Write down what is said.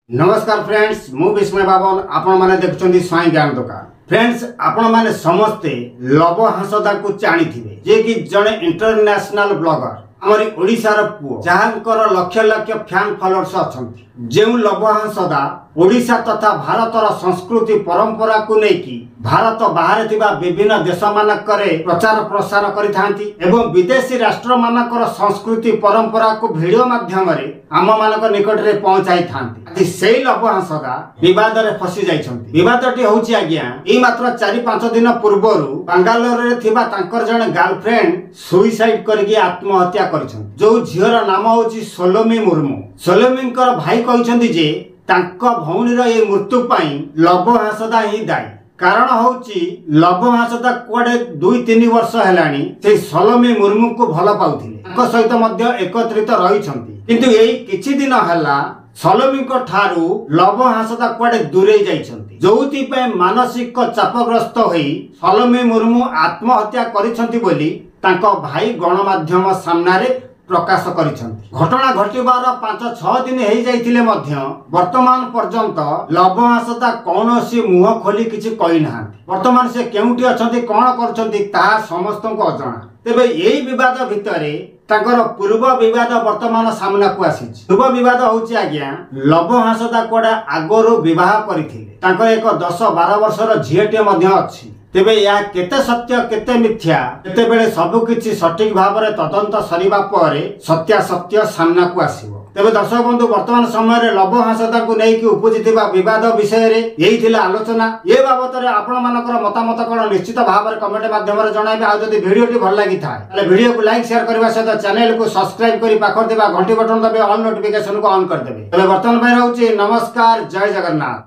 नमस्कार फ्रेंड्स मु विस्मय बाबन आपण माने देखुचंदी स्वाई ज्ञान दुकान। फ्रेंड्स आपण माने समस्ते लव हांसदा को जानिथिबे जे कि जने इंटरनेशनल ब्लॉगर हमारी ओडिशार पुओ जहांकर लक्ष लक्ष फैन फॉलोअर्स अछंती जेउ लव हांसदा ओडिशा तथा भारतर संस्कृति परंपरा को लेकी भारत बाहर थिबा विभिन्न देश मानकरे प्रचार प्रसार करिथांती एवं विदेशी राष्ट्र मानकर संस्कृति परंपरा को वीडियो माध्यम रे आम मानक निकट रे पहुंचाई थांती। आज सेई लव हांसदा विवाद रे फसी जाइछंती। विवादटी होउची आज्ञा ई मात्र 4-5 दिन पूर्वरु बेंगालोर रे थिबा तांकर जने गर्लफ्रेंड सुइसाइड करके आत्महत्या करिछंती। जो झियर नाम होउची सोलोमी मुर्मू। सोलोमींकर भाई कहिछंती जे तांका भौणीर ए मृत्यु पई लव हांसदा ही दायी। कारण होउची लव हांसदा कुआडे 2-3 वर्ष हेलानी से सोलोमी मुर्मू को भल पाउथिले तांको सहित मध्य एकत्रित रहिछंती किंतु एई किछि दिन हला सोलोमी को ठारू लव हांसदा कुआडे दूरे जाइछंती जोउति पे मानसिक चापग्रस्त होई सोलोमी मुर्मू आत्महत्या करिछंती बोली तांको भाई गणमाध्यम सामना रे प्रकाश करिछंती। घटना घटिबार 5-6 दिन हेई जाइथिले मध्य वर्तमान पर्यंत लव हांसदा कौनसी मुह खोली किछि कहि नाहांती। वर्तमान से केउटी अछंती कोन करछंती ताहा समस्तको अजणा। तेबे एई विवाद भितरे तांकर पूर्व विवाद वर्तमान सामना को आसीछि। पूर्व विवाद होउछि आज्ञा लव हांसदा कोडा आगरो विवाह करिथिले तांकर एक 10-12 वर्षर झियटे मध्य अछि। तेबे या केते सत्य केते मिथ्या केते बेले सब किछि सठिक भाव रे तदंत सरीबा परे सत्यासत्य सामना को आसीबो। तेबे दर्शक बंधु वर्तमान समय रे लव हांसदा को नै कि उपजिथिबा विवाद विषय रे एही थिला आलोचना। ए बाबत रे आपण मानकर मतामत कोन निश्चित भाव रे कमेंट माध्यम रे जणाइबे। आ जदि वीडियोटी भल लागि थाए ताले वीडियो को लाइक शेयर करबा सहित चैनल को सब्सक्राइब करी पाखर देबा घंटी बटन दबे ऑल नोटिफिकेशन को ऑन कर देबे। तबे वर्तमान भाई रहउची नमस्कार, जय जगन्नाथ।